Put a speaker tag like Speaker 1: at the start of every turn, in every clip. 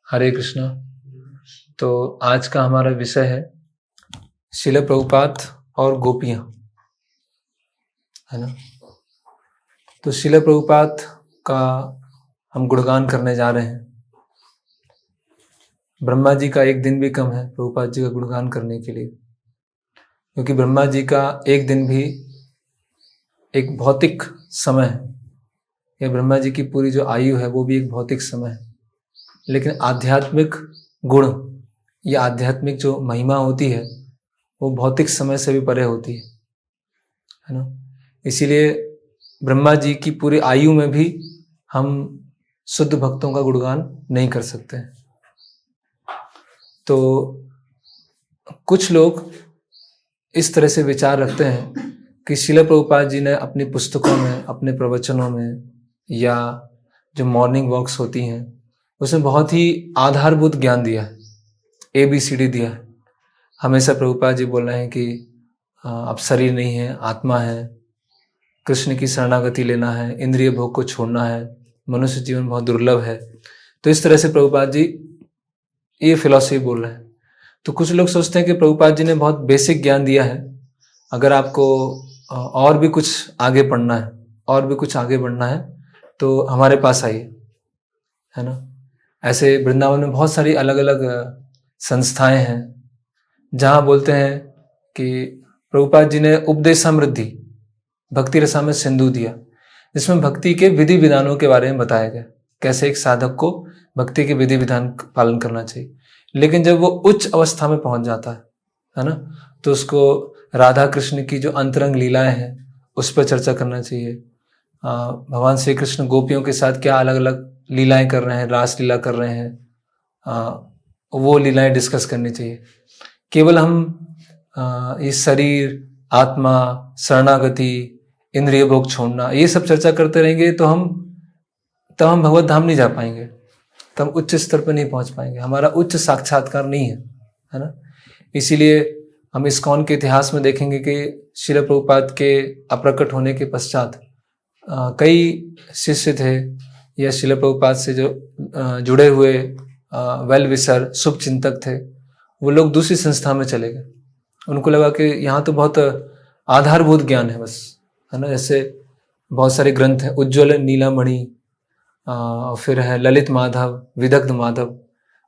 Speaker 1: हरे कृष्णा। तो आज का हमारा विषय है शिल प्रभुपाद और गोपियां, है ना। तो शिल प्रभुपाद का हम गुणगान करने जा रहे हैं। ब्रह्मा जी का एक दिन भी कम है प्रभुपाद जी का गुणगान करने के लिए, क्योंकि ब्रह्मा जी का एक दिन भी एक भौतिक समय है, या ब्रह्मा जी की पूरी जो आयु है वो भी एक भौतिक समय है। लेकिन आध्यात्मिक गुण या आध्यात्मिक जो महिमा होती है वो भौतिक समय से भी परे होती है ना। इसीलिए ब्रह्मा जी की पूरी आयु में भी हम शुद्ध भक्तों का गुणगान नहीं कर सकते। तो कुछ लोग इस तरह से विचार रखते हैं कि शिल प्रभुपाद जी ने अपनी पुस्तकों में, अपने प्रवचनों में, या जो मॉर्निंग वॉक्स होती हैं उसमें बहुत ही आधारभूत ज्ञान दिया है, ABCD दिया है। हमेशा प्रभुपाद जी बोल रहे हैं कि अब शरीर नहीं है, आत्मा है, कृष्ण की शरणागति लेना है, इंद्रिय भोग को छोड़ना है, मनुष्य जीवन बहुत दुर्लभ है। तो इस तरह से प्रभुपाद जी ये फिलॉसफी बोल रहे हैं। तो कुछ लोग सोचते हैं कि प्रभुपाद जी ने बहुत बेसिक ज्ञान दिया है, अगर आपको और भी कुछ आगे पढ़ना है, और भी कुछ आगे बढ़ना है तो हमारे पास आइए, है ना। ऐसे वृंदावन में बहुत सारी अलग अलग संस्थाएं हैं जहाँ बोलते हैं कि प्रभुपाद जी ने उपदेशामृद्धि भक्ति रसा में सिंधु दिया, जिसमें भक्ति के विधि विधानों के बारे में बताया गया, कैसे एक साधक को भक्ति के विधि विधान पालन करना चाहिए। लेकिन जब वो उच्च अवस्था में पहुंच जाता है ना, तो उसको राधा कृष्ण की जो अंतरंग लीलाएं हैं उस पर चर्चा करना चाहिए। भगवान श्री कृष्ण गोपियों के साथ क्या अलग अलग लीलाएं कर रहे हैं, रास लीला कर रहे हैं, वो लीलाएं डिस्कस करनी चाहिए। केवल हम ये शरीर, आत्मा, शरणागति, इंद्रिय भोग छोड़ना, ये सब चर्चा करते रहेंगे तो हम भगवत धाम नहीं जा पाएंगे, तो हम उच्च स्तर पर नहीं पहुंच पाएंगे, हमारा उच्च साक्षात्कार नहीं है ना। इसीलिए हम इस्कॉन के इतिहास में देखेंगे कि शिल प्रभुपाद के अप्रकट होने के पश्चात कई शिष्य थे या शिल प्रभुपाद से जो जुड़े हुए वेल विशर शुभ चिंतक थे, वो लोग दूसरी संस्था में चले गए। उनको लगा कि यहाँ तो बहुत आधारभूत ज्ञान है बस, है ना। जैसे बहुत सारे ग्रंथ हैं, उज्ज्वल नीलामणि, फिर है ललित माधव, विदग्ध माधव,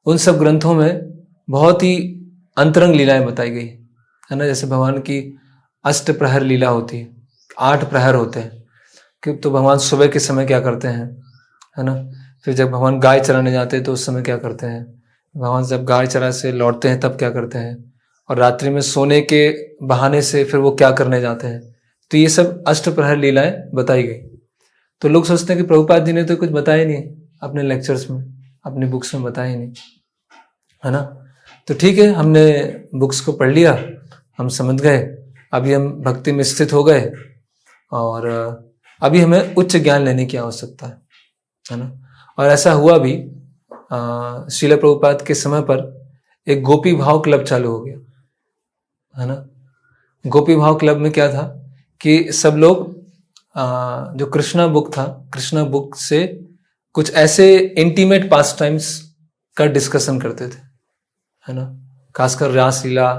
Speaker 1: उन सब ग्रंथों में बहुत ही अंतरंग लीलाएं बताई गई है ना। जैसे भगवान की अष्ट प्रहर लीला होती है, 8 प्रहर होते हैं कि तो भगवान सुबह के समय क्या करते हैं, है ना। फिर जब भगवान गाय चराने जाते हैं तो उस समय क्या करते हैं, भगवान जब गाय चरा से लौटते हैं तब क्या करते हैं, और रात्रि में सोने के बहाने से फिर वो क्या करने जाते हैं। तो ये सब अष्ट प्रहर लीलाएं बताई गई। तो लोग सोचते हैं कि प्रभुपाद जी ने तो कुछ बताया नहीं अपने लेक्चर्स में, अपने बुक्स में बताया नहीं, है ना। तो ठीक है, हमने बुक्स को पढ़ लिया, हम समझ गए, अभी हम भक्ति में स्थित हो गए, और अभी हमें उच्च ज्ञान लेने की आवश्यकता है ना। और ऐसा हुआ भी, श्रील प्रभुपाद के समय पर एक गोपी भाव क्लब चालू हो गया, है ना। गोपी भाव क्लब में क्या था कि सब लोग जो कृष्णा बुक था, कृष्णा बुक से कुछ ऐसे इंटीमेट पास टाइम्स का डिस्कशन करते थे, है ना। खासकर रास लीला,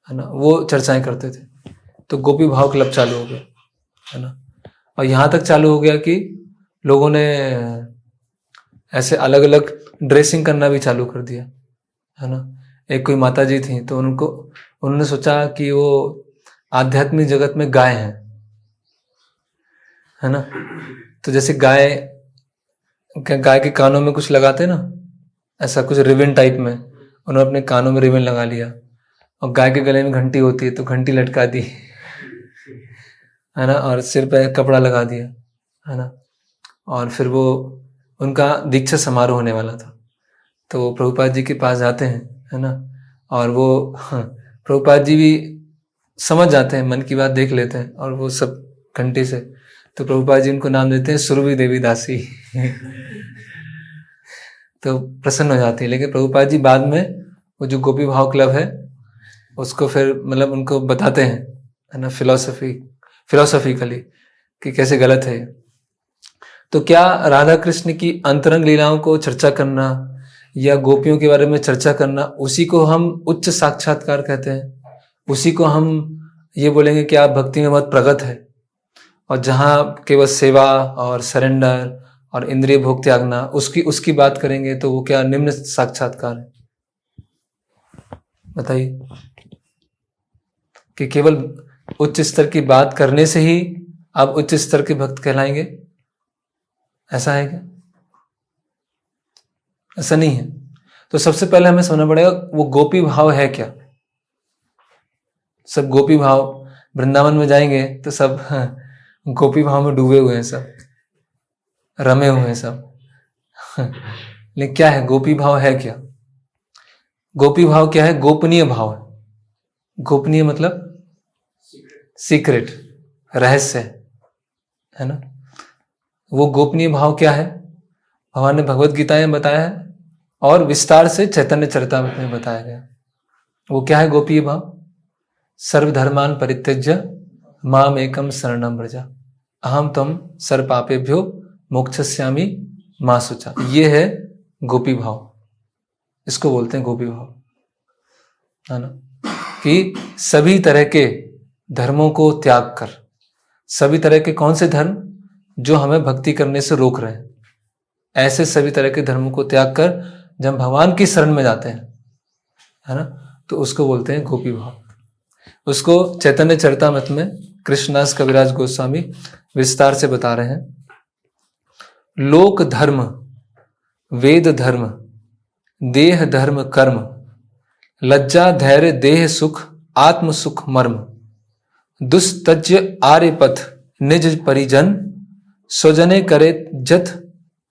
Speaker 1: है ना, वो चर्चाएं करते थे। तो गोपी भाव क्लब चालू हो गया, है ना। और यहाँ तक चालू हो गया कि लोगों ने ऐसे अलग अलग ड्रेसिंग करना भी चालू कर दिया, है ना। एक कोई माता जी थी, तो उन्होंने सोचा कि वो आध्यात्मिक जगत में गाय है ना। तो जैसे गाय के कानों में कुछ लगाते ना, ऐसा कुछ रिबन टाइप में, उन्होंने अपने कानों में रिबन लगा लिया, और गाय के गले में घंटी होती है तो घंटी लटका दी, है ना, और सिर पे कपड़ा लगा दिया, है ना। और फिर वो उनका दीक्षा समारोह होने वाला था, तो वो प्रभुपाद जी के पास जाते हैं, है ना। और वो प्रभुपाद जी भी समझ जाते हैं, मन की बात देख लेते हैं, और वो सब घंटी से, तो प्रभुपाद जी उनको नाम देते हैं सुरभि देवी दासी तो प्रसन्न हो जाती है। लेकिन प्रभुपाद जी बाद में वो जो गोपी भाव क्लब है उसको फिर मतलब उनको बताते हैं, है ना, फिलोसॉफिकली कि कैसे गलत है। तो क्या राधा कृष्ण की अंतरंग लीलाओं को चर्चा करना या गोपियों के बारे में चर्चा करना, उसी को हम उच्च साक्षात्कार कहते हैं। उसी को हम ये बोलेंगे कि आप भक्ति में बहुत प्रगत है। और जहाँ केवल सेवा और सरेंडर और इंद्रिय भोग त्यागना, उसकी बात करेंगे तो वो क्या निम्न साक्षात्कार है? बताइए कि केवल उच्च स्तर की बात करने से ही आप उच्च स्तर के भक्त कहलाएंगे, ऐसा है क्या? ऐसा नहीं है। तो सबसे पहले हमें समझना पड़ेगा वो गोपी भाव है क्या। सब गोपी भाव, वृंदावन में जाएंगे तो सब गोपी भाव में डूबे हुए हैं, सब रमे हुए हैं सब। लेकिन क्या है गोपी भाव? है क्या गोपी भाव? क्या है? गोपनीय भाव है। गोपनीय मतलब सीक्रेट, रहस्य है ना। वो गोपनीय भाव क्या है? भगवान ने भगवत गीता में बताया है और विस्तार से चैतन्य चरितामृत में बताया गया। वो क्या है गोपीय भाव? सर्वधर्मान परित्यज्य माम एकम शरणम व्रज अहम त्वं सर्व पापेभ्यो मोक्षयिष्यामि मा शुचा। ये है गोपी भाव। इसको बोलते हैं गोपी भाव, है ना। कि सभी तरह के धर्मों को त्याग कर, सभी तरह के कौन से धर्म जो हमें भक्ति करने से रोक रहे हैं, ऐसे सभी तरह के धर्मों को त्याग कर जब भगवान की शरण में जाते हैं, है ना, तो उसको बोलते हैं गोपी भाव। उसको चैतन्य चरितामृत में कृष्णदास कविराज गोस्वामी विस्तार से बता रहे हैं। लोक धर्म, वेद धर्म, देह धर्म कर्म, लज्जा धैर्य देह सुख, आत्म सुख मर्म, दुस्तज्य आर्य पथ निज परिजन, स्वजने करे जथ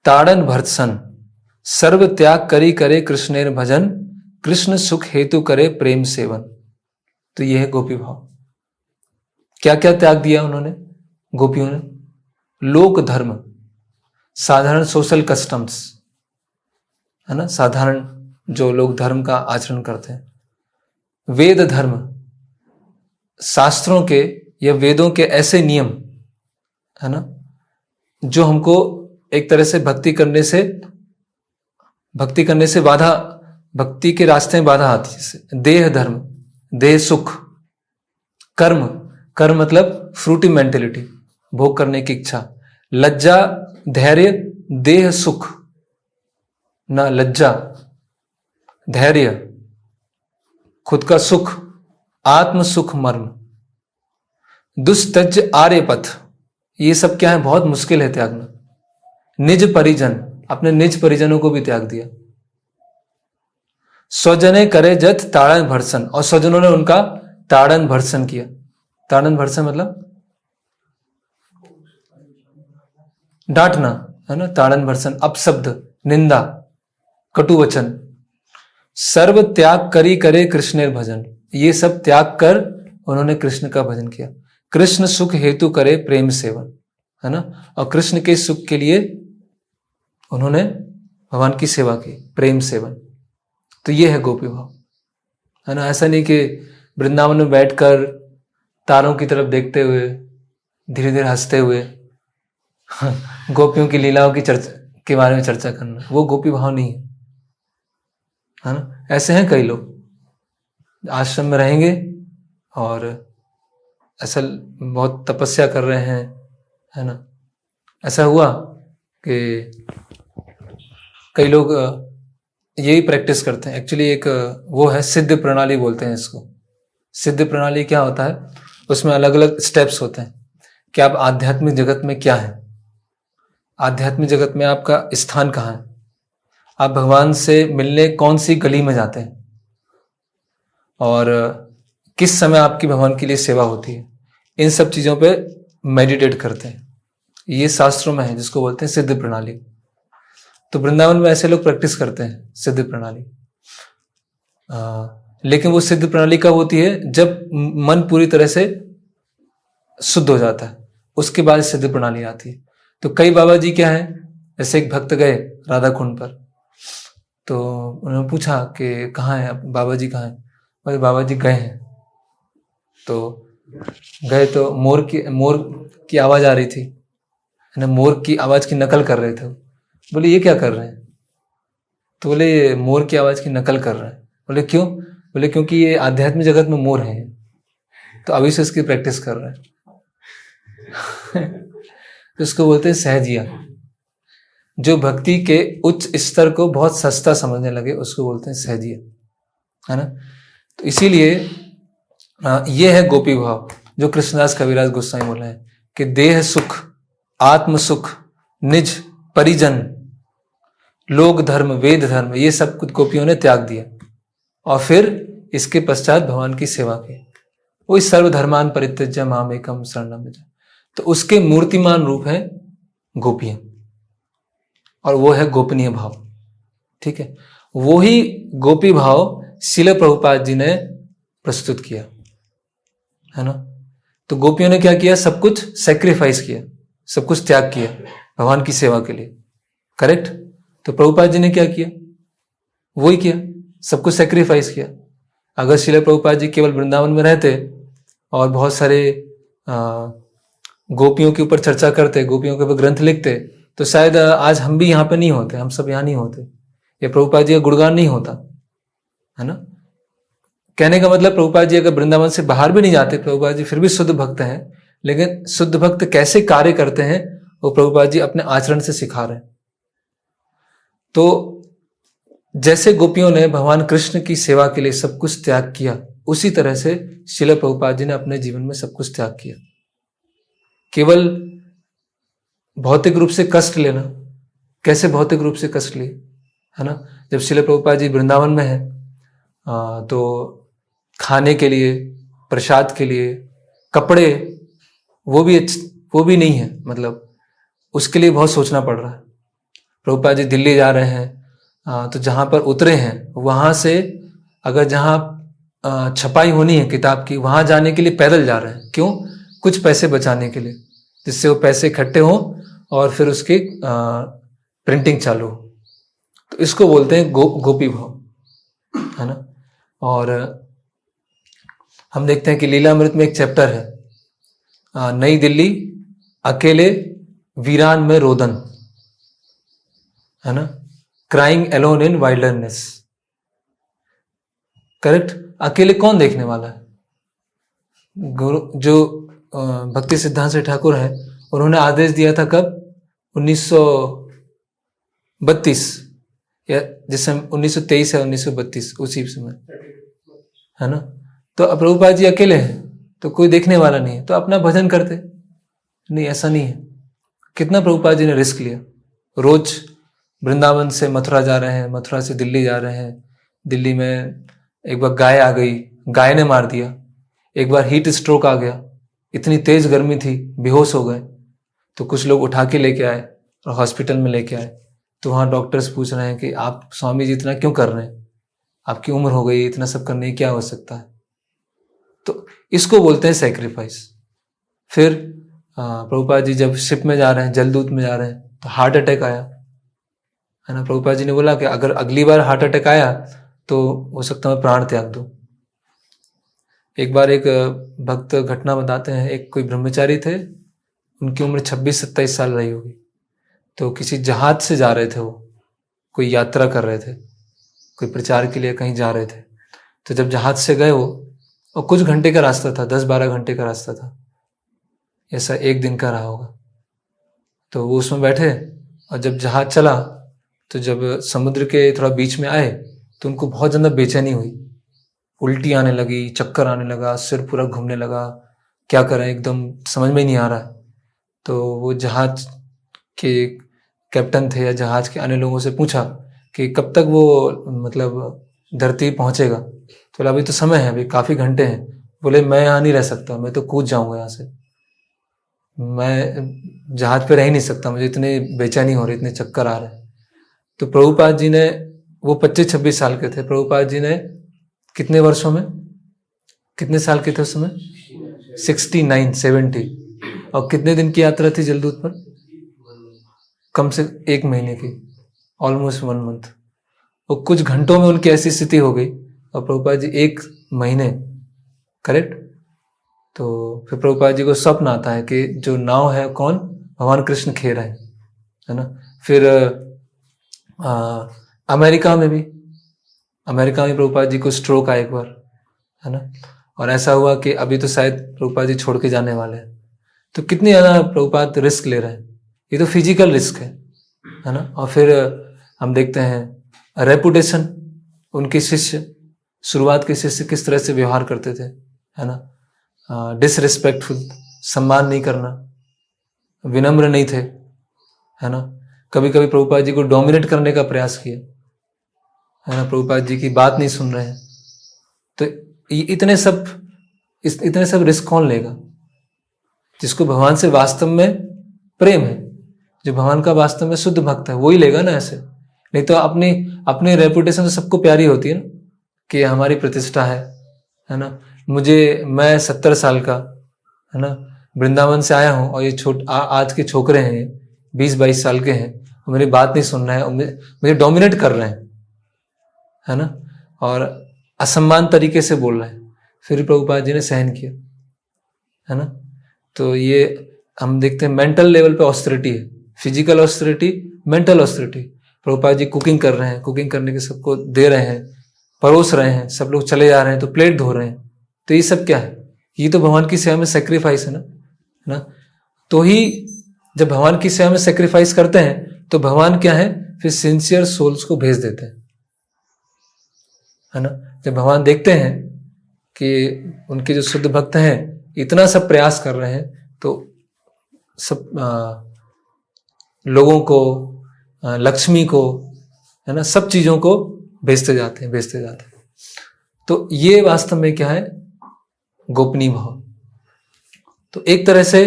Speaker 1: ताड़न भर्त्सन, सर्व त्याग करी करे कृष्णेर भजन, कृष्ण सुख हेतु करे प्रेम सेवन। तो यह है गोपी भाव। क्या क्या त्याग दिया उन्होंने, गोपियों ने? लोक धर्म, साधारण सोशल कस्टम्स, है ना, साधारण जो लोग धर्म का आचरण करते हैं। वेद धर्म, शास्त्रों के या वेदों के ऐसे नियम, है ना, जो हमको एक तरह से भक्ति करने से बाधा, भक्ति के रास्ते में बाधा आती है। देह धर्म, देह सुख। कर्म, कर्म मतलब फ्रूटी मेंटेलिटी, भोग करने की इच्छा। लज्जा धैर्य देह सुख, ना लज्जा धैर्य खुद का सुख, आत्म सुख मर्म। दुस्तज आर्य पथ, ये सब क्या है? बहुत मुश्किल है त्यागना। निज परिजन, अपने निज परिजनों को भी त्याग दिया। स्वजने करे जथ ताड़न भर्सन, और स्वजनों ने उनका ताड़न भर्सन किया। ताड़न भर्सन मतलब डांटना, है ना। ताड़न भर्सन अपशब्द, निंदा, कटु वचन। सर्व त्याग करी करे कृष्णेर भजन, ये सब त्याग कर उन्होंने कृष्ण का भजन किया। कृष्ण सुख हेतु करे प्रेम सेवन, है ना। और कृष्ण के सुख के लिए उन्होंने भगवान की सेवा की, प्रेम सेवन। तो ये है गोपी भाव, है ना। ऐसा नहीं कि वृंदावन में बैठकर तारों की तरफ देखते हुए धीरे धीरे हंसते हुए गोपियों की लीलाओं की चर्चा के बारे में चर्चा करना, वो गोपी भाव नहीं है ना। ऐसे हैं कई लोग आश्रम में रहेंगे और ऐसा बहुत तपस्या कर रहे हैं, है ना। ऐसा हुआ कि कई लोग यही प्रैक्टिस करते हैं। एक्चुअली एक वो है सिद्ध प्रणाली बोलते हैं इसको। सिद्ध प्रणाली क्या होता है? उसमें अलग अलग स्टेप्स होते हैं कि आप आध्यात्मिक जगत में क्या है, आध्यात्मिक जगत में आपका स्थान कहाँ है, आप भगवान से मिलने कौन सी गली में जाते हैं, और किस समय आपकी भगवान के लिए सेवा होती है। इन सब चीजों पे मेडिटेट करते हैं। ये शास्त्रों में है, जिसको बोलते हैं सिद्ध प्रणाली। तो वृंदावन में ऐसे लोग प्रैक्टिस करते हैं सिद्ध प्रणाली। लेकिन वो सिद्ध प्रणाली कब होती है? जब मन पूरी तरह से शुद्ध हो जाता है, उसके बाद सिद्ध प्रणाली आती है। तो कई बाबा जी क्या है, जैसे एक भक्त गए राधा कुंड पर, तो उन्होंने पूछा कि कहाँ है बाबा जी, कहाँ है? बोले बाबा जी गए हैं। तो गए तो मोर की आवाज आ रही थी, है ना, मोर की आवाज की नकल कर रहे थे। बोले ये क्या कर रहे हैं? तो बोले ये मोर की आवाज की नकल कर रहा है। बोले क्यों? बोले क्योंकि ये आध्यात्मिक जगत में मोर है, तो अभी से इसकी प्रैक्टिस कर रहा है। तो इसको बोलते हैं सहजिया। जो भक्ति के उच्च स्तर को बहुत सस्ता समझने लगे उसको बोलते हैं सहजिया, है ना। तो इसीलिए ये है गोपी भाव जो कृष्णदास कविराज गोस्वामी बोला है कि देह सुख, आत्म सुख, निज परिजन, लोक धर्म, वेद धर्म, ये सब कुछ गोपियों ने त्याग दिया और फिर इसके पश्चात भगवान की सेवा की। वो सर्वधर्मान परित्यज्य माम एकम शरणम व्रज। तो उसके मूर्तिमान रूप है गोपियां, और वो है गोपनीय भाव। ठीक है, वो ही गोपी भाव श्रील प्रभुपाद जी ने प्रस्तुत किया, है ना। तो गोपियों ने क्या किया? सब कुछ सैक्रिफाइस किया, सब कुछ त्याग किया भगवान की सेवा के लिए। करेक्ट। तो प्रभुपाद जी ने क्या किया? वही किया, सब कुछ सैक्रिफाइस किया। अगर श्रील प्रभुपाद जी केवल वृंदावन में रहते और बहुत सारे गोपियों के ऊपर चर्चा करते, गोपियों के ऊपर ग्रंथ लिखते, तो शायद आज हम भी यहाँ पे नहीं होते, हम सब यहाँ नहीं होते, या प्रभुपाद जी का गुणगान नहीं होता, है ना। कहने का मतलब प्रभुपाद जी अगर वृंदावन से बाहर भी नहीं जाते, प्रभुपाद जी फिर भी शुद्ध भक्त हैं, लेकिन शुद्ध भक्त कैसे कार्य करते हैं वो प्रभुपाद जी अपने आचरण से सिखा रहे हैं। तो जैसे गोपियों ने भगवान कृष्ण की सेवा के लिए सब कुछ त्याग किया, उसी तरह से श्रील प्रभुपाद जी ने अपने जीवन में सब कुछ त्याग किया। केवल भौतिक रूप से कष्ट लेना, कैसे भौतिक रूप से कष्ट लिए, है ना। जब श्रील प्रभुपाद जी वृंदावन में है तो खाने के लिए, प्रसाद के लिए, कपड़े, वो भी नहीं है, मतलब उसके लिए बहुत सोचना पड़ रहा है। प्रभुपाद जी दिल्ली जा रहे हैं तो जहाँ पर उतरे हैं वहाँ से अगर जहाँ छपाई होनी है किताब की, वहाँ जाने के लिए पैदल जा रहे हैं। क्यों? कुछ पैसे बचाने के लिए, जिससे वो पैसे इकट्ठे हों और फिर उसकी प्रिंटिंग चालू हो। तो इसको बोलते हैं गोपी भाव, है ना। और हम देखते हैं कि लीलामृत में एक चैप्टर है, नई दिल्ली अकेले वीरान में रोदन, है ना, crying alone in wilderness. Correct. अकेले कौन देखने वाला है? गुरु जो भक्ति सिद्धांत से ठाकुर है, उन्होंने आदेश दिया था कब? 1932 या जिस समय 1923 या 1932, उसी समय, है ना। तो अब प्रभुपाद जी अकेले हैं तो कोई देखने वाला नहीं है, तो अपना भजन करते नहीं, ऐसा नहीं है। कितना प्रभुपाद जी ने रिस्क लिया। रोज वृंदावन से मथुरा जा रहे हैं, मथुरा से दिल्ली जा रहे हैं, दिल्ली में एक बार गाय आ गई, गाय ने मार दिया। एक बार हीट स्ट्रोक आ गया, इतनी तेज गर्मी थी, बेहोश हो गए। तो कुछ लोग उठा के लेके आए और हॉस्पिटल में लेके आए। तो वहाँ डॉक्टर्स पूछ रहे हैं कि आप स्वामी जी इतना क्यों कर रहे हैं, आपकी उम्र हो गई, इतना सब करने की क्या हो सकता है। तो इसको बोलते हैं सैक्रिफाइस। फिर प्रभुपाद जी जब शिप में जा रहे हैं, जलदूत में जा रहे हैं, तो हार्ट अटैक आया, है ना। प्रभुपाद जी ने बोला कि अगर अगली बार हार्ट अटैक आया तो हो सकता है मैं प्राण त्याग दूं। एक बार एक भक्त घटना बताते हैं, एक कोई ब्रह्मचारी थे, उनकी उम्र 26-27 साल रही होगी। तो किसी जहाज से जा रहे थे, वो कोई यात्रा कर रहे थे, कोई प्रचार के लिए कहीं जा रहे थे। तो जब जहाज से गए वो, और कुछ घंटे का रास्ता था, 10-12 घंटे का रास्ता था, ऐसा एक दिन का रहा होगा। तो वो उसमें बैठे और जब जहाज चला तो जब समुद्र के थोड़ा बीच में आए तो उनको बहुत ज़्यादा बेचैनी हुई, उल्टी आने लगी, चक्कर आने लगा, सिर पूरा घूमने लगा, क्या करें एकदम समझ में नहीं आ रहा है। तो वो जहाज के कैप्टन थे या जहाज के अन्य लोगों से पूछा कि कब तक वो मतलब धरती पहुंचेगा। तो बोला अभी तो समय है, अभी काफ़ी घंटे हैं। बोले मैं यहाँ नहीं रह सकता, मैं तो कूद जाऊँगा यहाँ से, मैं जहाज पे रह ही नहीं सकता, मुझे इतनी बेचैनी हो रही, इतने चक्कर आ रहे हैं। तो प्रभुपाद जी ने, वो 25-26 साल के थे, प्रभुपाद जी ने कितने वर्षों में, कितने साल के थे उस समय? 69-70। और कितने दिन की यात्रा थी जलदूत पर? कम से 1 महीने की, ऑलमोस्ट 1 मंथ। वो कुछ घंटों में उनकी ऐसी स्थिति हो गई और प्रभुपाद जी 1 महीने, करेक्ट। तो फिर प्रभुपाद जी को स्वप्न आता है कि जो नाव है कौन? भगवान कृष्ण खे रहे हैं, है ना। फिर अमेरिका में प्रभुपाद जी को स्ट्रोक आया एक बार, है ना, और ऐसा हुआ कि अभी तो शायद प्रभुपाद जी छोड़ के जाने वाले हैं। तो कितनी ज्यादा प्रभुपाद रिस्क ले रहे हैं, ये तो फिजिकल रिस्क है ना। और फिर हम देखते हैं रेपुटेशन, उनके शिष्य, शुरुआत के शिष्य किस तरह से व्यवहार करते थे, है ना, डिसरिस्पेक्टफुल, सम्मान नहीं करना, विनम्र नहीं थे, है ना, कभी कभी प्रभुपाद जी को डोमिनेट करने का प्रयास किया, है ना, प्रभुपाद जी की बात नहीं सुन रहे हैं। तो इतने सब रिस्क कौन लेगा? जिसको भगवान से वास्तव में प्रेम है, जो भगवान का वास्तव में शुद्ध भक्त है, वही लेगा ना ऐसे। नहीं तो अपनी रेपुटेशन तो सबको प्यारी होती है ना, कि हमारी प्रतिष्ठा है ना। मैं 70 साल का, है ना, वृंदावन से आया हूं, और ये आज के छोकरे हैं, 20-22 साल के हैं, मेरी बात नहीं सुन रहे हैं, मुझे डोमिनेट कर रहे हैं, है ना, और असम्मान तरीके से बोल रहे हैं। फिर प्रभुपाद जी ने सहन किया, है ना। तो ये हम देखते हैं मेंटल लेवल पे ऑस्टेरिटी है, physical austerity, mental austerity. Prabhupada ji cooking कर रहे हैं, कुकिंग करने के सबको दे रहे हैं, परोस रहे हैं, सब लोग चले जा रहे हैं तो प्लेट धो रहे हैं। तो ये सब क्या है? ये तो भगवान की सेवा में सेक्रीफाइस है ना। तो ही जब भगवान की सेवा में सेक्रीफाइस करते हैं तो भगवान क्या है, फिर सिंसियर सोल्स को भेज देते हैं, है ना। जब भगवान देखते हैं कि उनके जो शुद्ध भक्त हैं इतना सब प्रयास कर रहे हैं, तो सब लोगों को, लक्ष्मी को, है ना, सब चीजों को भेजते जाते हैं। तो ये वास्तव में क्या है? गोपनीय भाव। तो एक तरह से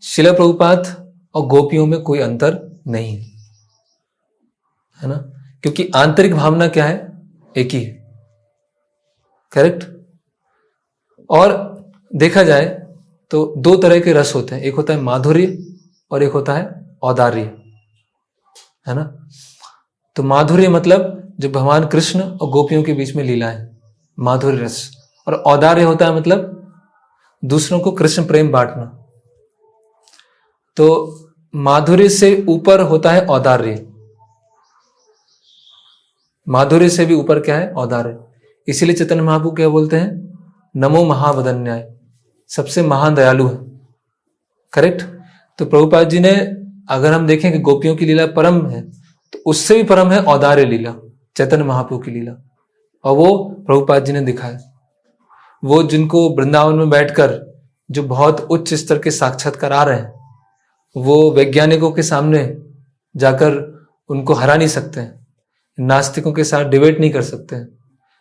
Speaker 1: शिला प्रभुपाद और गोपियों में कोई अंतर नहीं है ना, क्योंकि आंतरिक भावना क्या है? एक ही है, करेक्ट। और देखा जाए तो दो तरह के रस होते हैं, एक होता है माधुर्य और एक होता है औदार्य, है ना। तो माधुर्य मतलब जो भगवान कृष्ण और गोपियों के बीच में लीला है, माधुर्य रस। और औदार्य होता है मतलब दूसरों को कृष्ण प्रेम बांटना। तो माधुर्य से ऊपर होता है औदार्य, माधुर्य से भी ऊपर क्या है? औदार्य। इसीलिए चैतन्य महाप्रभु क्या बोलते हैं? नमो महावदन्याय, सबसे महान दयालु है, करेक्ट। तो प्रभुपाद जी ने, अगर हम देखें कि गोपियों की लीला परम है, तो उससे भी परम है औदार्य लीला, चैतन्य महाप्रभु की लीला। और वो प्रभुपाद जी ने दिखाया। वो जिनको वृंदावन में बैठकर जो बहुत उच्च स्तर के साक्षात्कार आ रहे हैं, वो वैज्ञानिकों के सामने जाकर उनको हरा नहीं सकते हैं, नास्तिकों के साथ डिबेट नहीं कर सकते हैं,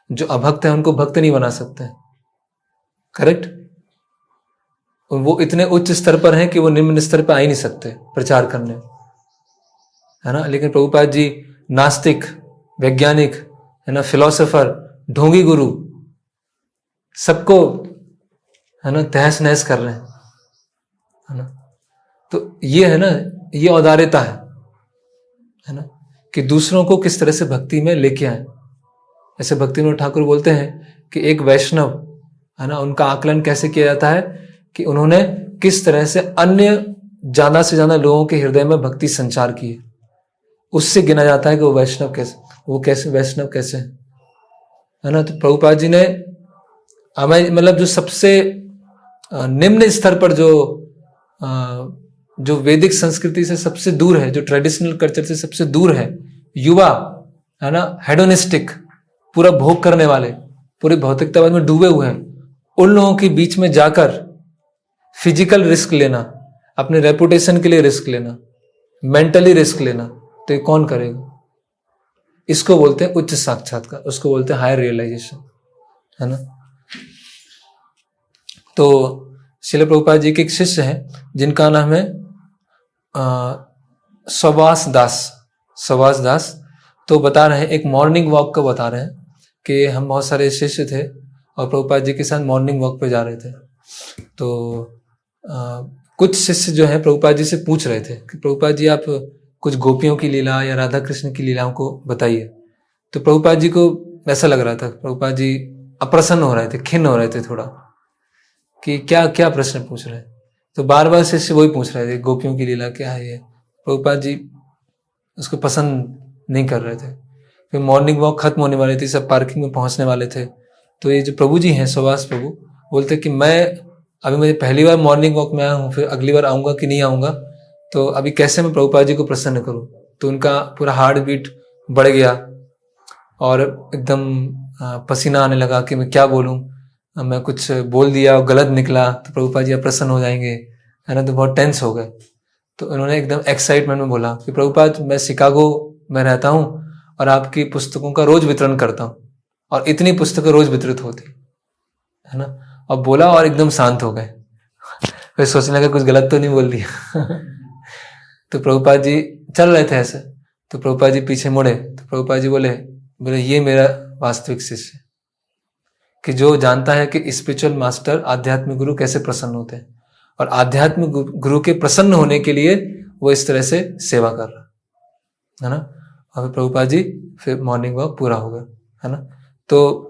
Speaker 1: जो अभक्त है उनको भक्त नहीं बना सकते हैं, करेक्ट। वो इतने उच्च स्तर पर हैं कि वो निम्न स्तर पर आ ही नहीं सकते प्रचार करने, है ना। लेकिन प्रभुपाद जी नास्तिक, वैज्ञानिक, है ना, फिलोसोफर, ढोंगी गुरु, सबको, है ना, तहस नहस कर रहे हैं, है ना। तो ये है ना, ये औदार्यता है ना, कि दूसरों को किस तरह से भक्ति में लेके आए। ऐसे भक्ति विनोद ठाकुर बोलते हैं कि एक वैष्णव, है ना, उनका आकलन कैसे किया जाता है कि उन्होंने किस तरह से अन्य ज्यादा से ज्यादा लोगों के हृदय में भक्ति संचार की है, उससे गिना जाता है कि वो वैष्णव कैसे है ना। तो प्रभुपाद जी ने हमें, मतलब जो सबसे निम्न स्तर पर जो वैदिक संस्कृति से सबसे दूर है, जो ट्रेडिशनल कल्चर से सबसे दूर है, युवा, है ना, हेडोनिस्टिक, पूरा भोग करने वाले, पूरे भौतिकतावाद में डूबे हुए हैं, उन लोगों के बीच में जाकर फिजिकल रिस्क लेना, अपने रेपुटेशन के लिए रिस्क लेना, मेंटली रिस्क लेना, तो ये कौन करेगा? इसको बोलते हैं उच्च साक्षात्कार, उसको बोलते हैं हायर रियलाइजेशन, है ना। तो श्रील प्रभुपाद जी के एक शिष्य हैं जिनका नाम है सवास दास। तो बता रहे हैं, एक मॉर्निंग वॉक का बता रहे हैं कि हम बहुत सारे शिष्य थे और प्रभुपाद जी के साथ मॉर्निंग वॉक पे जा रहे थे। तो कुछ शिष्य जो है प्रभुपाद जी से पूछ रहे थे कि प्रभुपाद जी आप कुछ गोपियों की लीला या राधा कृष्ण की लीलाओं को बताइए। तो प्रभुपाद जी को ऐसा लग रहा था, प्रभुपाद जी अप्रसन्न हो रहे थे, खिन्न हो रहे थे थोड़ा, कि क्या क्या प्रश्न पूछ रहे हैं। तो बार बार शिष्य वही पूछ रहे थे, गोपियों की लीला क्या है ये। प्रभुपाद जी उसको पसंद नहीं कर रहे थे। फिर मॉर्निंग वॉक खत्म होने वाली थी, सब पार्किंग में पहुंचने वाले थे। तो ये जो प्रभु जी हैं, सुभाष प्रभु, बोलते कि अभी मैं पहली बार मॉर्निंग वॉक में आया हूँ, फिर अगली बार आऊँगा कि नहीं आऊँगा, तो अभी कैसे मैं प्रभुपाद जी को प्रसन्न करूँ। तो उनका पूरा हार्ट बीट बढ़ गया और एकदम पसीना आने लगा कि मैं क्या बोलूँ, मैं कुछ बोल दिया और गलत निकला तो प्रभुपाद जी आप प्रसन्न हो जाएंगे, है ना। तो बहुत टेंस हो गए। तो उन्होंने एकदम एक्साइटमेंट में बोला कि प्रभुपाद मैं शिकागो में रहता हूँ और आपकी पुस्तकों का रोज वितरण करता हूँ, और इतनी पुस्तकें रोज वितरित होती, है ना। और बोला और एकदम शांत हो गए। फिर सोचने लगा कुछ गलत तो नहीं बोल दिया। तो प्रभुपाद जी चल रहे थे ऐसे, तो प्रभुपाद जी पीछे मुड़े, तो प्रभुपाद जी बोले ये मेरा वास्तविक शिष्य, कि जो जानता है कि स्पिरिचुअल मास्टर आध्यात्मिक गुरु कैसे प्रसन्न होते हैं, और आध्यात्मिक गुरु के प्रसन्न होने के लिए वो इस तरह से सेवा कर रहा है ना। और प्रभुपाद जी फिर मॉर्निंग वॉक पूरा हो गया, है ना। तो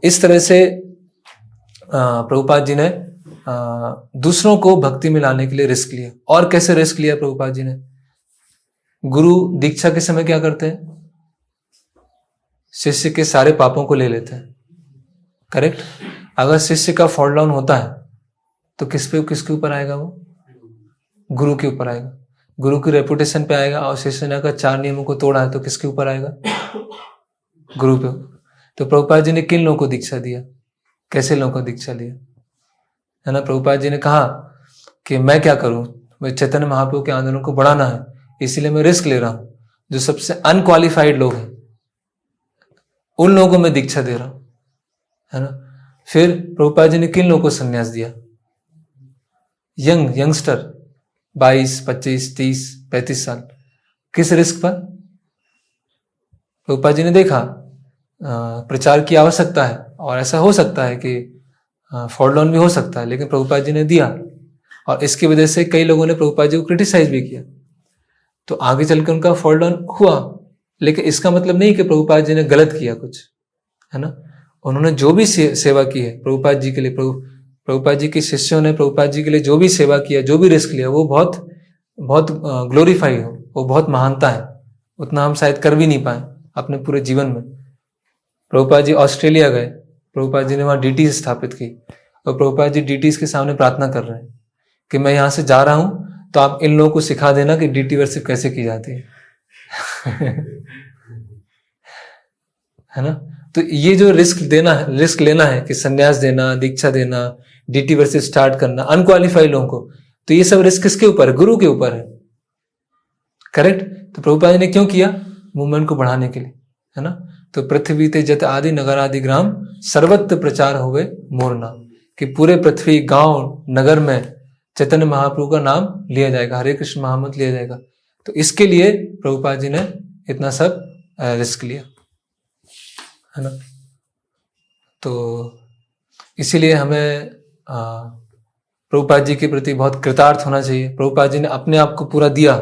Speaker 1: इस तरह से प्रभुपाद जी ने दूसरों को भक्ति में लाने के लिए रिस्क लिया। और कैसे रिस्क लिया प्रभुपाद जी ने? गुरु दीक्षा के समय क्या करते हैं? शिष्य के सारे पापों को ले लेते हैं, करेक्ट। अगर शिष्य का फॉल डाउन होता है तो किसके ऊपर आएगा? वो गुरु के ऊपर आएगा, गुरु की रेपुटेशन पे आएगा। और शिष्य ने अगर 4 नियमों को तोड़ा है तो किसके ऊपर आएगा? गुरु पे। तो प्रभुपाद जी ने किन लोगों को दीक्षा दिया, कैसे लोगों को दीक्षा लिया, है ना। प्रभुपाद जी ने कहा कि मैं क्या करूं, मैं चैतन्य महाप्रभु के आंदोलन को बढ़ाना है, इसीलिए मैं रिस्क ले रहा हूं। जो सबसे अनक्वालिफाइड लोग हैं उन लोगों को मैं दीक्षा दे रहा हूं, है ना। फिर प्रभुपाद जी ने किन लोगों को संन्यास दिया? यंगस्टर 22, 25, 30, 35 साल। किस रिस्क पर? प्रभुपाद जी ने देखा प्रचार की आवश्यकता है और ऐसा हो सकता है कि फॉल डाउन भी हो सकता है, लेकिन प्रभुपाद जी ने दिया, और इसकी वजह से कई लोगों ने प्रभुपाद जी को क्रिटिसाइज भी किया। तो आगे चलकर उनका फॉल डाउन हुआ, लेकिन इसका मतलब नहीं कि प्रभुपाद जी ने गलत किया कुछ, है ना। उन्होंने जो भी सेवा की है प्रभुपाद जी के लिए, प्रभुपाद जी के शिष्यों ने प्रभुपाद जी के लिए जो भी सेवा किया, जो भी रिस्क लिया, वो बहुत बहुत ग्लोरीफाई हो, वो बहुत महानता है। उतना हम शायद कर भी नहीं पाए अपने पूरे जीवन में। प्रभुपाद जी ऑस्ट्रेलिया गए, प्रभुपाद जी ने वहां डीटीज स्थापित की, और प्रभुपाद जी डीटीज के सामने प्रार्थना कर रहे हैं कि मैं यहां से जा रहा हूं, तो आप इन लोगों को सिखा देना कि डीटी वर्शिप कैसे की जाती है। है ना। तो ये जो रिस्क लेना है कि संन्यास देना, दीक्षा देना, डीटी वर्शिप स्टार्ट करना अनक्वालिफाइड लोगों को, तो ये सब रिस्क किसके ऊपर है? गुरु के ऊपर है, करेक्ट। तो प्रभुपाद जी ने क्यों किया? मूवमेंट को बढ़ाने के लिए, है ना। तो पृथ्वी ते जत आदि नगर आदि ग्राम सर्वत्र प्रचार होवे मोर नाम, कि पूरे पृथ्वी गांव नगर में चैतन्य महाप्रभु का नाम लिया जाएगा, हरे कृष्ण महामंत्र लिया जाएगा। तो इसके लिए प्रभुपाद जी ने इतना सब रिस्क लिया, है ना। तो इसीलिए हमें प्रभुपाद जी के प्रति बहुत कृतार्थ होना चाहिए। प्रभुपाद जी ने अपने आप को पूरा दिया,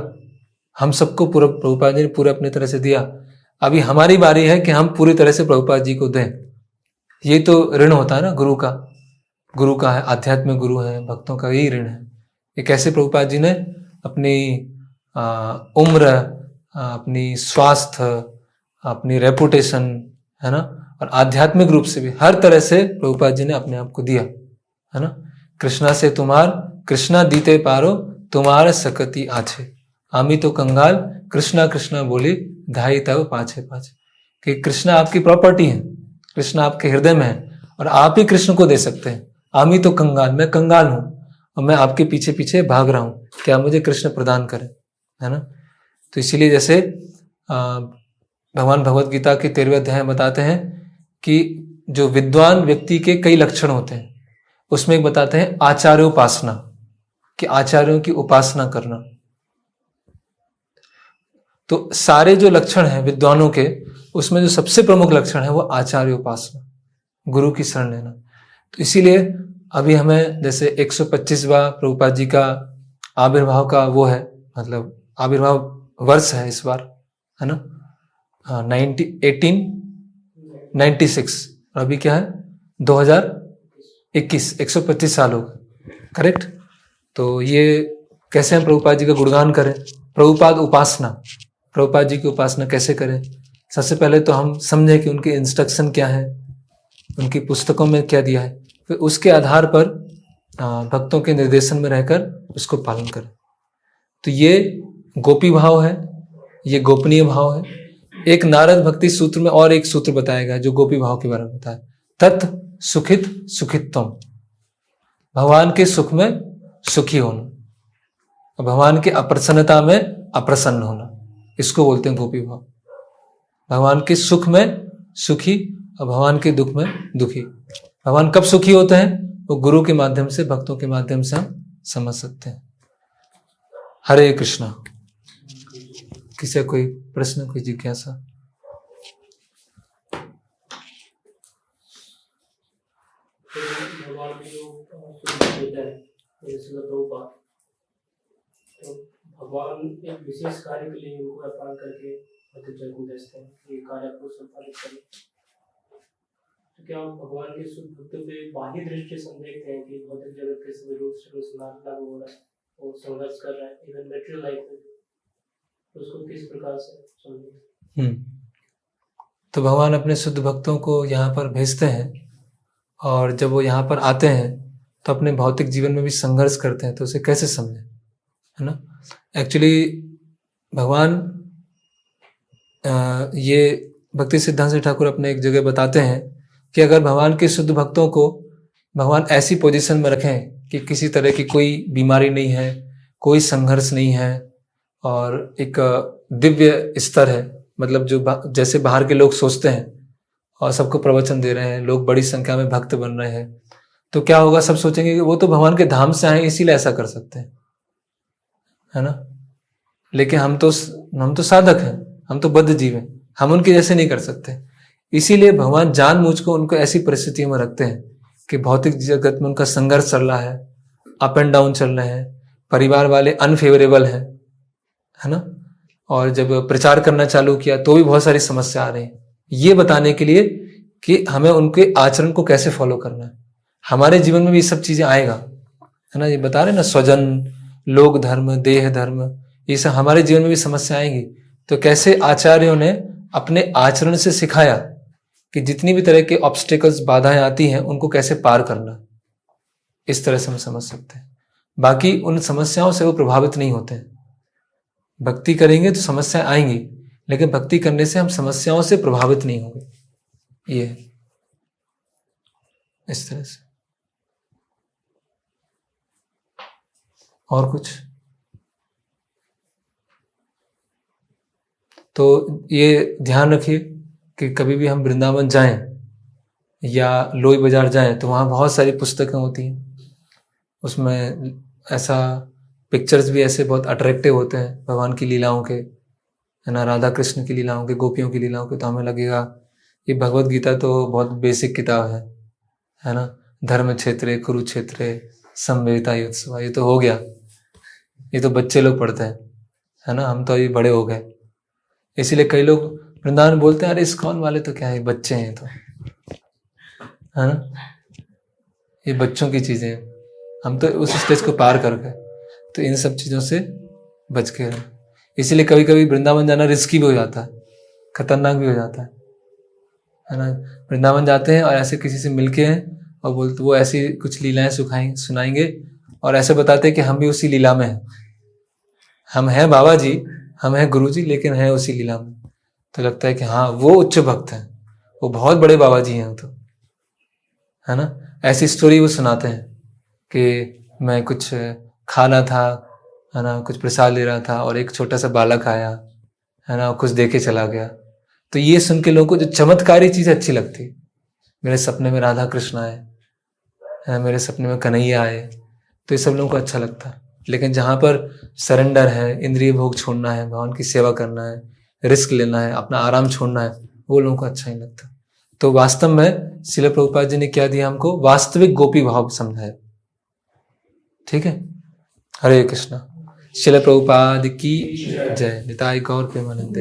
Speaker 1: हम सबको पूरा प्रभुपाद जी ने पूरा अपनी तरह से दिया। अभी हमारी बारी है कि हम पूरी तरह से प्रभुपाद जी को दें। ये तो ऋण होता है ना गुरु का है, आध्यात्मिक गुरु है, भक्तों का यही ऋण है। ये कैसे प्रभुपाद जी ने अपनी उम्र, अपनी स्वास्थ्य, अपनी रेपुटेशन, है ना, और आध्यात्मिक रूप से भी हर तरह से प्रभुपाद जी ने अपने आप को दिया, है ना। कृष्णा से तुम्हार कृष्णा दीते पारो तुम्हार सकती आछे, आमी तो कंगाल कृष्णा कृष्णा बोली धाई तब पाछे पाछे। कि कृष्णा आपकी प्रॉपर्टी है, कृष्णा आपके हृदय में है, और आप ही कृष्ण को दे सकते हैं। आमी तो कंगाल, मैं कंगाल हूं और मैं आपके पीछे पीछे भाग रहा हूं, क्या मुझे कृष्ण प्रदान करें, है ना। तो इसीलिए जैसे भगवान भगवत गीता के 13वें अध्याय बताते हैं कि जो विद्वान व्यक्ति के कई लक्षण होते हैं, उसमें एक बताते हैं आचार्योपासना, कि आचार्यों की उपासना करना। तो सारे जो लक्षण हैं विद्वानों के, उसमें जो सबसे प्रमुख लक्षण है वो आचार्योपासना, गुरु की शरण लेना। तो इसीलिए अभी हमें जैसे 125वां प्रभुपाद जी का आविर्भाव का वो है, मतलब आविर्भाव वर्ष है इस बार, है ना, 1896, और अभी क्या है 2021, 125 साल हो गए, करेक्ट। तो ये कैसे हम प्रभुपाद जी का गुणगान करें? प्रभुपाद उपासना, प्रभुपाद जी की उपासना कैसे करें। सबसे पहले तो हम समझें कि उनके इंस्ट्रक्शन क्या है, उनकी पुस्तकों में क्या दिया है, फिर उसके आधार पर भक्तों के निर्देशन में रहकर उसको पालन करें। तो ये गोपी भाव है, ये गोपनीय भाव है। एक नारद भक्ति सूत्र में और एक सूत्र बताया गया जो गोपी भाव के बारे में बताया, तत् सुखित सुखित्वम, भगवान के सुख में सुखी होना, भगवान की अप्रसन्नता में अप्रसन्न होना, इसको बोलते हैं गोपी भाव। भगवान के सुख में सुखी और भगवान के दुख में दुखी। भगवान कब सुखी होते हैं, वो गुरु के माध्यम से, भक्तों के माध्यम से हम समझ सकते हैं। हरे कृष्णा। किसी कोई प्रश्न, कोई जिज्ञासा?
Speaker 2: भगवान की जो तो भगवान एक विशेष कार्य के लिए उनको अवतार करके जग में भेजते हैं, ये कार्य को संपादित करें। तो क्या भगवान के शुद्ध भक्तों पे बाह्य दृष्टि से हम देखते हैं कि भौतिक जगत के सभी रूप से लागू हो रहा है और संघर्ष कर रहा है, इवन मेटेरियल लाइफ में, तो उसको किस प्रकार से समझें?
Speaker 1: तो भगवान अपने शुद्ध भक्तों को यहाँ पर भेजते हैं, और जब वो यहाँ पर आते हैं तो अपने भौतिक जीवन में भी संघर्ष करते हैं, तो उसे कैसे समझें, है ना। एक्चुअली भगवान ये भक्ति सिद्धांत ठाकुर अपने एक जगह बताते हैं कि अगर भगवान के शुद्ध भक्तों को भगवान ऐसी पोजीशन में रखें कि किसी तरह की कोई बीमारी नहीं है, कोई संघर्ष नहीं है, और एक दिव्य स्तर है, मतलब जो जैसे बाहर के लोग सोचते हैं और सबको प्रवचन दे रहे हैं, लोग बड़ी संख्या में भक्त बन रहे हैं, तो क्या होगा, सब सोचेंगे कि वो तो भगवान के धाम से आए इसीलिए ऐसा कर सकते हैं, है ना। लेकिन हम तो साधक हैं, हम तो बद्ध जीव हैं, हम उनके जैसे नहीं कर सकते। इसीलिए भगवान जानबूझ को उनको ऐसी परिस्थितियों में रखते हैं कि भौतिक जगत में उनका संघर्ष चल रहा है, अप एंड डाउन चल रहे हैं, परिवार वाले अनफेवरेबल हैं, है ना, और जब प्रचार करना चालू किया तो भी बहुत सारी समस्या आ रही है, ये बताने के लिए कि हमें उनके आचरण को कैसे फॉलो करना है। हमारे जीवन में भी ये सब चीजें आएगा, है ना, ये बता रहे ना, स्वजन, लोक धर्म, देह धर्म, ये सब हमारे जीवन में भी समस्या आएंगी। तो कैसे आचार्यों ने अपने आचरण से सिखाया कि जितनी भी तरह के ऑब्स्टेकल्स, बाधाएं आती हैं, उनको कैसे पार करना, इस तरह से हम समझ सकते हैं। बाकी उन समस्याओं से वो प्रभावित नहीं होते हैं। भक्ति करेंगे तो समस्याएं आएंगी, लेकिन भक्ति करने से हम समस्याओं से प्रभावित नहीं होंगे। ये इस तरह से। और कुछ? तो ये ध्यान रखिए कि कभी भी हम वृंदावन जाएं या लोई बाजार जाएं तो वहाँ बहुत सारी पुस्तकें होती हैं, उसमें ऐसा पिक्चर्स भी ऐसे बहुत अट्रैक्टिव होते हैं भगवान की लीलाओं के, है ना, राधा कृष्ण की लीलाओं के, गोपियों की लीलाओं के। तो हमें लगेगा ये भगवत गीता तो बहुत बेसिक किताब है ना, धर्म क्षेत्रे कुरुक्षेत्रे समवेता युत्सवा, ये तो हो गया, ये तो बच्चे लोग पढ़ते हैं, है ना, हम तो अभी बड़े हो गए। इसीलिए कई लोग वृंदावन बोलते हैं, अरे इस्कॉन वाले तो क्या है, बच्चे हैं तो, है ना, ये बच्चों की चीजें हैं, हम तो उस स्टेज को पार कर गए। तो इन सब चीजों से बच के रहें। इसीलिए कभी कभी वृंदावन जाना रिस्की भी हो जाता है, खतरनाक भी हो जाता है ना। वृंदावन जाते हैं और ऐसे किसी से मिलके हैं और बोलते, वो ऐसी कुछ लीलाएं सुनाएंगे और ऐसे बताते हैं कि हम भी उसी लीला में हैं, हम हैं बाबा जी, हम हैं गुरु जी, लेकिन हैं उसी लीला में। तो लगता है कि हाँ, वो उच्च भक्त हैं, वो बहुत बड़े बाबा जी हैं, तो, है ना। ऐसी स्टोरी वो सुनाते हैं कि मैं कुछ खा रहा था, है ना, कुछ प्रसाद ले रहा था और एक छोटा सा बालक आया, है ना, कुछ दे के चला गया। तो ये सुन के लोगों को जो चमत्कारी चीज अच्छी लगती, मेरे सपने में राधा कृष्ण आए, है, मेरे सपने में कन्हैया आए, तो ये सब लोगों को अच्छा लगता है। लेकिन जहाँ पर सरेंडर है, इंद्रिय भोग छोड़ना है, भगवान की सेवा करना है, रिस्क लेना है, अपना आराम छोड़ना है, वो लोगों को अच्छा नहीं लगता। तो वास्तव में श्रील प्रभुपाद जी ने क्या दिया हमको, वास्तविक गोपी भाव समझाया। ठीक है, हरे कृष्णा। श्रील प्रभुपाद की जय। निताई गौर प्रेमानंद।